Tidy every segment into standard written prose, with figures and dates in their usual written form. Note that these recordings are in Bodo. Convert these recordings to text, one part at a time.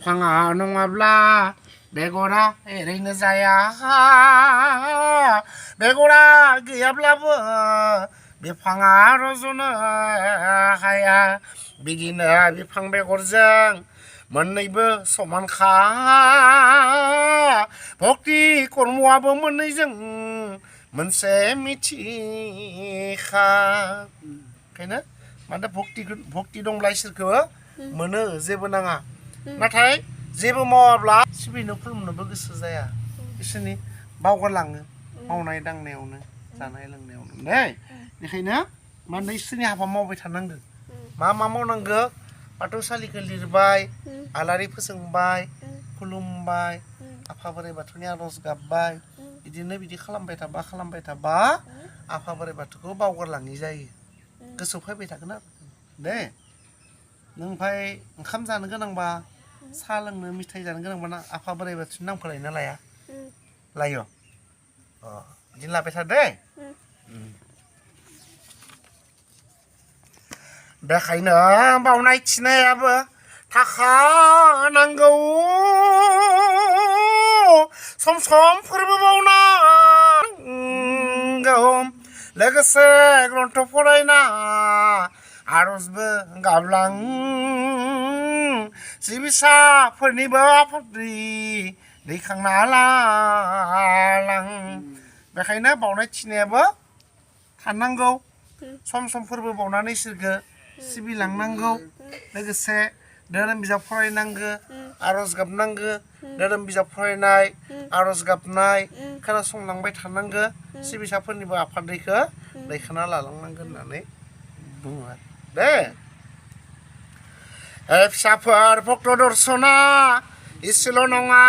बिफाङा नङाब्ला बेगरा ओरैनो जाया बेगरा गैयाब्लाबो बिफाङा रज'नो हाया बिदिनो बिफां बेगरजों मोननैबो समानखा भक्ति कर्मआबो मोननैजों मोनसे मिथिखा ओंखायनो माने भक्ति दंब्ला इसोरखौ मोनो जेबो नाङा नाथाय जेबो मावाब्ला सिबिनो खुलुमनोबो गोसो जाया इसोरनि बावगारलाङो मावनाय दांनायावनो जानाय लोंनायावनो दे बेखायनो माने इसोरनि हाबा मावबाय थानांगौ मा मावनांगौ बाथौसालिखौ लिरबाय आलारि फोजोंबाय खुलुमबाय आफा बोराइ बाथौनि आरज गाबबाय बिदि खालामबाय थाबा आफा बोराइ बाथौखौ बावगारलाङि जायो गोसोआव फैबाय थागोन आरो दे नों ओमफ्राय ओंखाम जानो गोनांबा साहा लोंनो मिथाइ जानो गोनांबा आफा बोराइ बाथौनि नामखौ लायोना लाया लायो बिदिनो लाबाय था दे बेखायनो बावनाय थिनायाबो थाखा नांगौ सम फोरबो बावनांगौ लोगोसे ग्रन्थ फरायना आरजबो गाबलां सिबिसाफोरनिबो आफाद्रि दैखांना लां बेखायनो बावनाय थिनायाबो थानांगौ सम फोरबो बावनानै इसोरखौ सिबिलांनांगौ लोगोसे धोरोम बिजाब फरायनांगौ आरज गाबनांगौ धोरोम बिजाब फरायनाय आरज गाबनाय खोनासंलांबाय थानांगौ सिबिसाफोरनिबो आफादैखौ दैखांना लालांनांगोन होननानै बुङो दे फिसाफोर भक्त दर्शना इसेल' नङा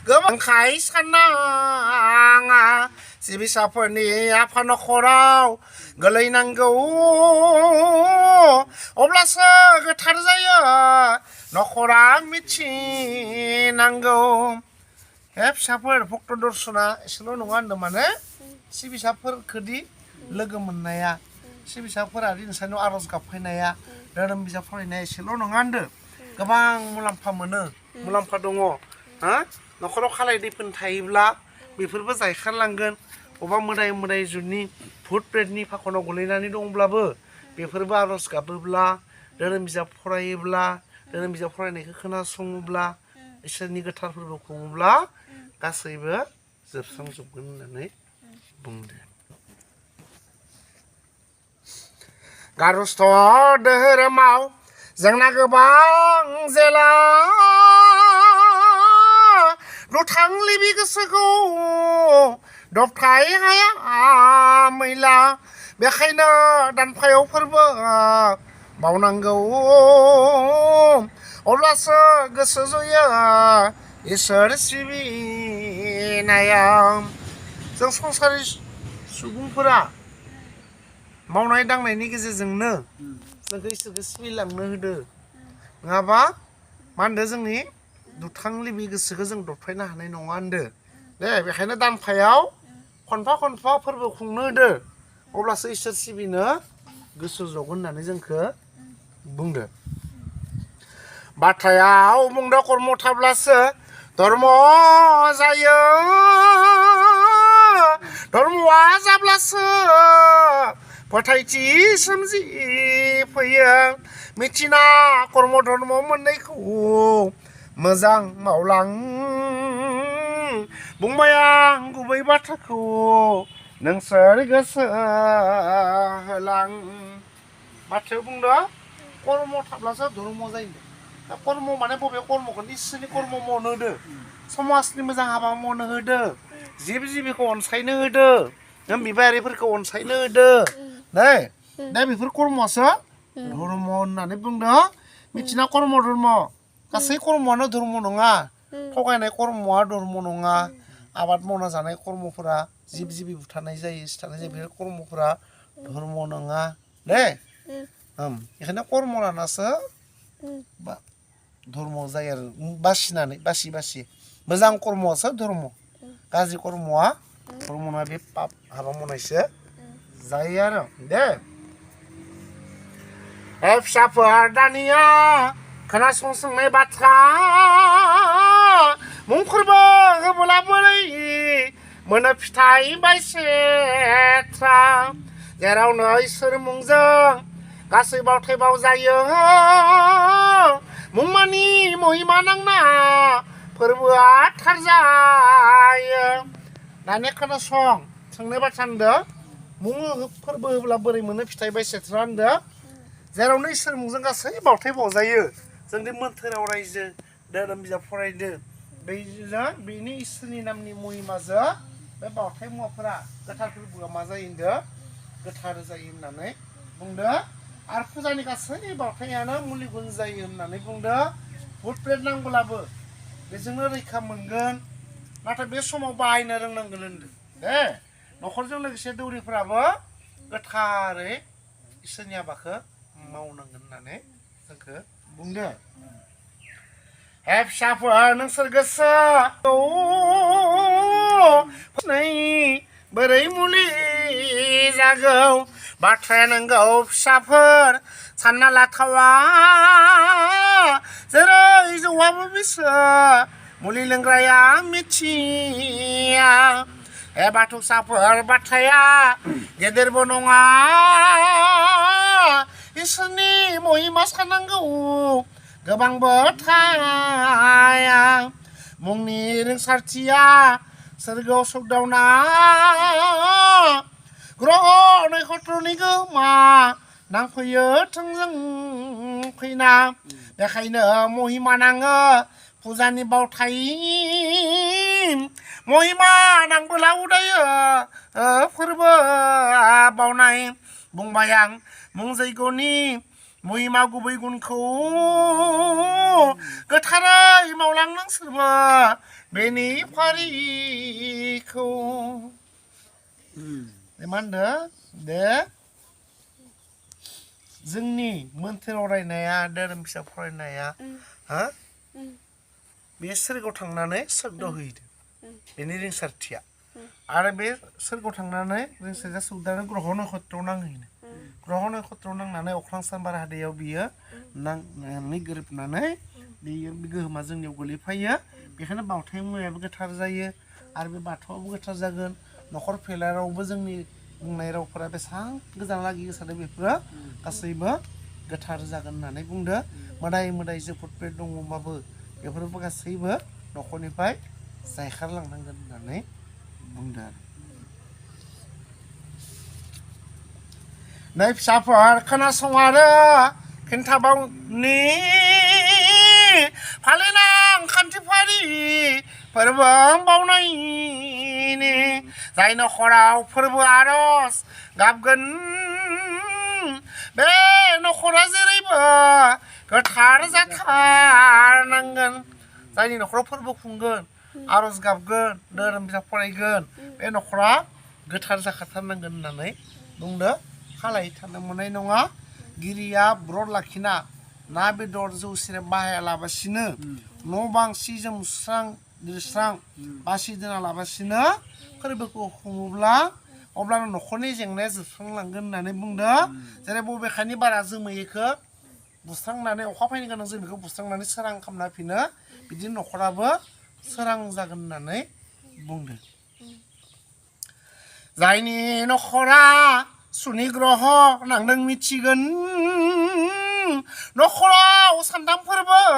गोबांखाय साननाङा सिबिसाफोरनि आफा नखराव गोलैनांगौ अब्लासो गोथार जायो नखरा मिथिनांगौ हे फिसाफोर भक्त दर्शना एसेल' नङा होनदों माने सिबिसाफोरखौदि लोगो मोननाया सिबिसाफोरादि नोंसानियाव आरज गाबफैनाया धोरोम बिजाब फरायनाया एसेल' नङा होनदों गोबां मुलाम्फा मोनो मुलाम्फा दङ नखराव खालाय दैफोन थायोब्ला बेफोरबो जायखारलांगोन अबा मोदाय जुनि भुट प्रेतनि फाखनाव गोलैनानै दंब्लाबो बेफोरबो आरज गाबोब्ला धोरोम बिजाब फरायोब्ला धोरोम बिजाब फरायनायखौ खोनासङोब्ला इसोरनि गोथार फोरबो खुङोब्ला गासैबो जोबस्रांजोबगोन होननानै बुंदों गारस्थ' धोरोमाव जोंना गोबां जेला दुथां लिबि गोसोखौ दबथाय हाया मैला बेखायनो दानफायाव फोरबो बावनांगौ अब्लासो गोसो जयो इसोर सिबिनायाव जों संसारि सुबुंफोरा मावनाय दांनायनि गेजेरजोंनो जोंखौ इसोरखौ सिबिलांनो होदो नङाबा मा होनदों जोंनि दुथां लिबि गोसोखौ जों दबथायनो हानाय नङा होनदो दे बेखायनो दानफायाव खनफा फोरबो खुंनो होदो अब्लासो इसोर सिबिनो गोसो जगोन होननानै जोंखौ बुंदो बाथ्रायाव बुंदो कर्म थाब्लासो धर्म जायो धर्मआ जाब्लासो फोथायथि सोमजिफैयो मिथिना कर्म धर्म मोननैखौ मोजां मावलां बुंबाय आं गुबै बाथ्राखौ नोंसोर गोसो होलां बाथ्रायाव बुंदो कर्म थाब्लासो धर्म जायो दा कर्म माने बबे कर्मखौ इसोरनि कर्म मावनो होदो समाजनि मोजां हाबा मावनो होदो जिब जिबिखौ अनसायनो होदो बिबायारिफोरखौ अनसायनो होदो दे दा बेफोर कर्मआसो धर्म होननानै बुंदो मिथिना कर्म धर्म गासै कर्मआनो धर्म नङा थगायनाय कर्मआ धर्म नङा आबाद मावना जानाय कर्मफोरा जिब जिबि बुथारनाय जायो सिथारनाय जायो बेफोर कर्मफोरा धर्म नङा दे बेखायनो कर्म लानासो धर्म जायो आरो बासिनानै बासि मोजां कर्मआसो धर्म गाज्रि कर्मआ धर्म नङा बे पाप हाबा मावनायसो जायो आरो दे फिसाफोर दानिया खोनासंनाय बाथ्रा मुं फोरबो होबोला बोरै मोनो फिथाइ बायसेथ्रा जेरावनो इसोर मुंजों गासै बावथाय बावजायो मुंमानि महिमा नांना फोरबोआ थार जायो दानिया खोनासं सोंनाय बाथ्रा होनदो मुं फोरबो होब्ला बोरै मोनो फिथाइ बायसेथ्रा होनदो जेरावनो इसोर मुंजों गासै बावथाय बावजायो जोंनि मोन्थोराव रायजो धोरोम बिजाब फरायदो बेनि इसोरनि नामनि महिमाजों बे बावथाय मुवाफोरा गोथार फोरबोआ मा जायो होनदो गोथार जायो होननानै बुंदो आरो फुजानि गासै बावथायानो मुलि गुन जायो होननानै बुंदो भुट प्रेत नांब्लाबो बेजोंनो रैखा मोनगोन नाथाय बे समाव बाहायनो रोंनांगोन होनदो दे न'खरजों लोगोसे दौरिफोराबो गोथारै इसोरनि हाबाखौ मावनांगोन होननानै जोंखौ बुंदो हे फिसाफोर नोंसोर गोसो बोरै मुलि जागौ बाथ्राया नंगौ फिसाफोर सानना लाथावा जेरै जौआबो बिसो मुलि लोंग्राया मिथिया हे बाथौसाफोर बाथ्राया गेदेरबो नङा इसोरनि महिमा साननांगौ गोबांबो थाया मुंनि रिंसारथिया सोरगोआव सौदावना ग्रह नक्षत्रनि गोहोमा नांफैयो थोंजों फैना बेखायनो महिमा नाङो फुजानि बावथाय महिमा नांबोला उदायो फोरबो बावनाय बुंबाय आं मुं जैग'नि महिमा गुबै गुनखौ गोथारै मावलांनांसोरबो बेनि फारिखौ मा होनदों दे जोंनि मोन्थोराव रायनाया धोरोम बिजाब फरायनाया हा बे सोरगोआव थांनानै सोरगो होयो बेनि रिंसारथिया आरो बे सोरगोआव थांनानै रिंसारथिया सौदानो ग्रह नक्षत्रआव नांहैनो ग्रह नक्षत्रआव नांनानै अख्रां सान बार हादैयाव बियो नांनानै गोरोबनानै बियो गोहोमा जोंनियाव गोलैफायो बेखायनो बावथाय मुवायाबो गोथार जायो आरो बे बाथौआबो गोथार जागोन न'खर फेलारावबो जोंनि बुंनाय रावफोरा बेसेबां गोजानलागि गोसारदों बेफोरो गासैबो गोथार जागोन होननानै बुंदो मोदाय मोदायजो भुट प्रेत दङबाबो बेफोरबो गासैबो न'खरनिफ्राय जायखारलांनांगोन होननानै बुंदो आरो नै फिसाफोर खोनासं आरो खिन्थाबावनि फालिनां खान्थिफारि फोरबो बावनायनि जाय न'खराव फोरबो आर'ज गाबगोन बे न'खरा जेरैबो गोथार जाथारनांगोन जायनि न'खराव फोरबो खुंगोन आर'ज गाबगोन धोरोम बिजाब फरायगोन बे न'खरा गोथार जाखाथारनांगोन होननानै बुंदो खालाय थानो मोननाय नङा गिरिया ब्रत लाखिना ना बेदर जौ सेरेब बाहायालाबासिनो न' बां सि जोम सुस्रां लिरस्रां बासि दोना लाबासिनो फोरबोखौ खुङोब्ला अब्लानो न'खरनि जेंनाया जोबस्रांलांगोन होननानै बुंदो जेरै बबेखानि बारा जोमैखौ बुस्रांनानै अखा फैनो गोनां जोमैखौ बुस्रांनानै सोरां खालामना होफिनो बिदिनो न'खराबो सोरां जागोन होननानै बुंदो जायनि न'खरा सुनि ग्रह नांदों मिथिगोन न'खराव